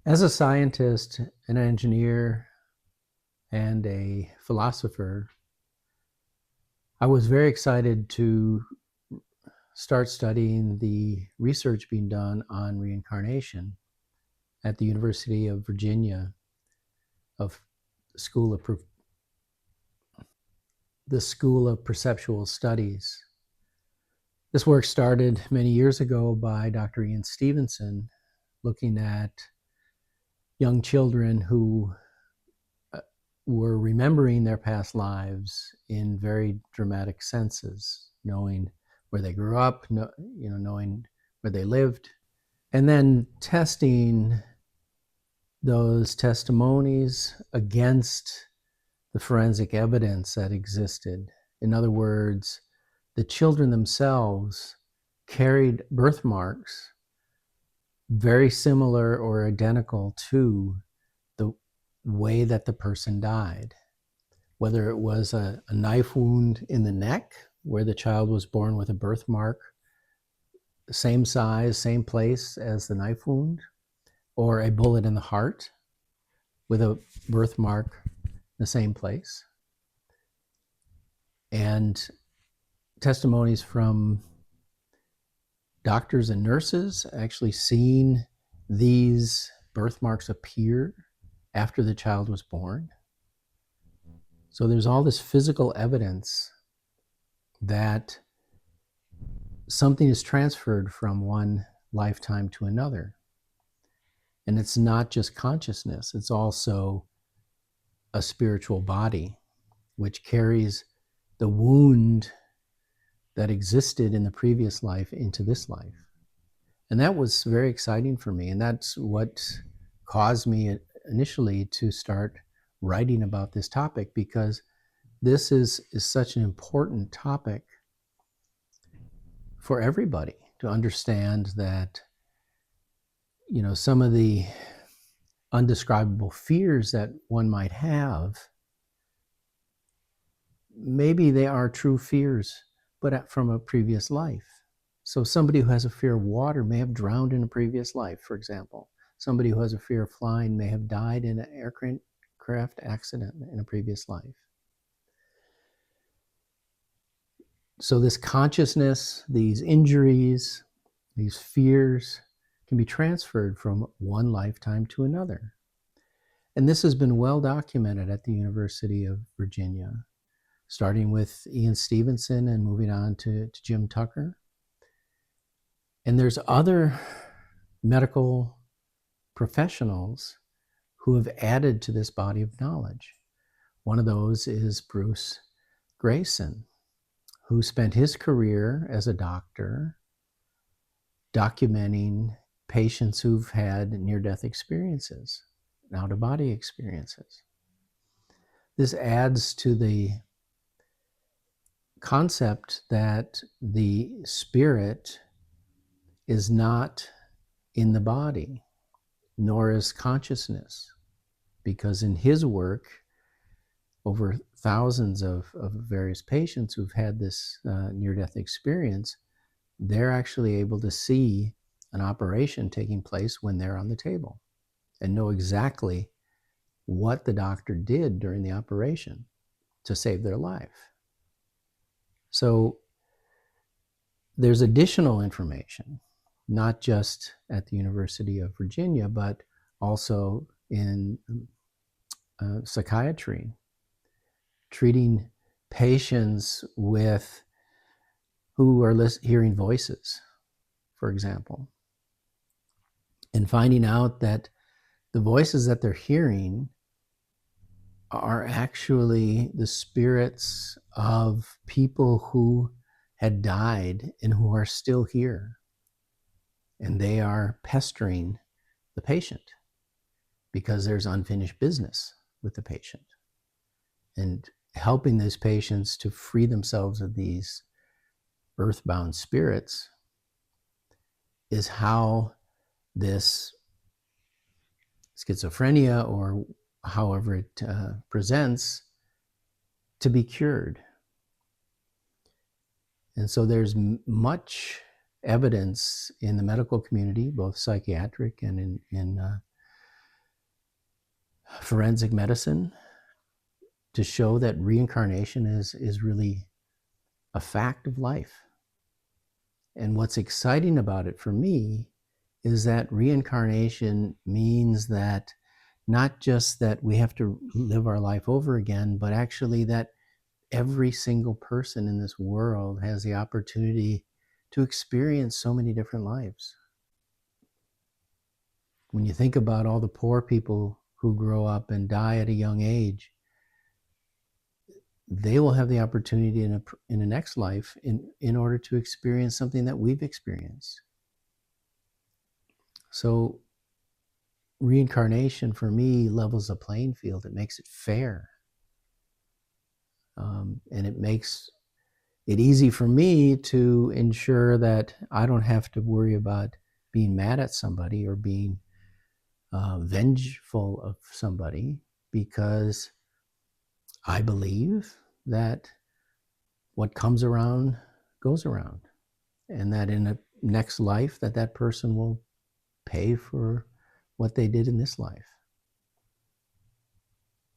As a scientist, an engineer, and a philosopher, I was very excited to start studying the research being done on reincarnation at the University of Virginia of the School of Perceptual Studies. This work started many years ago by Dr. Stevenson, looking at young children who were remembering their past lives in very dramatic senses, knowing where they grew up, knowing where they lived, and then testing those testimonies against the forensic evidence that existed. In other words, the children themselves carried birthmarks very similar or identical to the way that the person died. Whether it was a knife wound in the neck, where the child was born with a birthmark, same size, same place as the knife wound, or a bullet in the heart with a birthmark in the same place. And testimonies from doctors and nurses actually seeing these birthmarks appear after the child was born. So there's all this physical evidence that something is transferred from one lifetime to another. And it's not just consciousness, it's also a spiritual body which carries the wound that existed in the previous life into this life. And that was very exciting for me. And that's what caused me initially to start writing about this topic, because this is such an important topic for everybody to understand that, some of the undescribable fears that one might have, maybe they are true fears, but from a previous life. So somebody who has a fear of water may have drowned in a previous life, for example. Somebody who has a fear of flying may have died in an aircraft accident in a previous life. So this consciousness, these injuries, these fears can be transferred from one lifetime to another. And this has been well documented at the University of Virginia, starting with Ian Stevenson and moving on to Jim Tucker. And there's other medical professionals who have added to this body of knowledge. One of those is Bruce Greyson, who spent his career as a doctor documenting patients who've had near-death experiences, out-of-body experiences. This adds to the concept that the spirit is not in the body, nor is consciousness, because in his work, over thousands of various patients who've had this near-death experience, they're actually able to see an operation taking place when they're on the table and know exactly what the doctor did during the operation to save their life. So there's additional information, not just at the University of Virginia, but also in psychiatry, treating patients who are hearing voices, for example, and finding out that the voices that they're hearing are actually the spirits of people who had died and who are still here. And they are pestering the patient because there's unfinished business with the patient. And helping those patients to free themselves of these earthbound spirits is how this schizophrenia, or however it presents, to be cured. And so there's much evidence in the medical community, both psychiatric and in forensic medicine to show that reincarnation is really a fact of life. And what's exciting about it for me is that reincarnation means that not just that we have to live our life over again, but actually that every single person in this world has the opportunity to experience so many different lives. When you think about all the poor people who grow up and die at a young age, they will have the opportunity in a next life in order to experience something that we've experienced. So reincarnation for me levels the playing field. It makes it fair. And it makes it easy for me to ensure that I don't have to worry about being mad at somebody or being vengeful of somebody, because I believe that what comes around goes around, and that in a next life that person will pay for what they did in this life.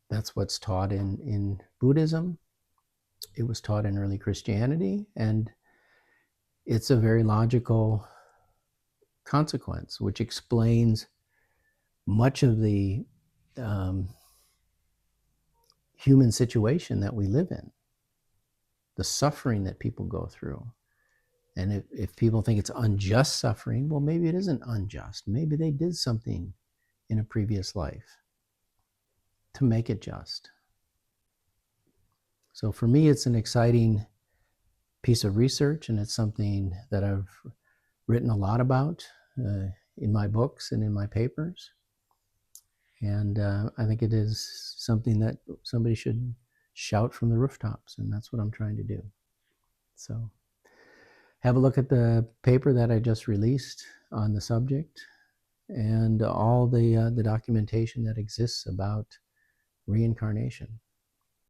That's what's taught in Buddhism. It was taught in early Christianity, and it's a very logical consequence, which explains much of the human situation that we live in, the suffering that people go through. And if people think it's unjust suffering, well, maybe it isn't unjust. Maybe they did something in a previous life to make it just. So for me, it's an exciting piece of research, and it's something that I've written a lot about in my books and in my papers. And I think it is something that somebody should shout from the rooftops, and that's what I'm trying to do. So have a look at the paper that I just released on the subject, and all the documentation that exists about reincarnation.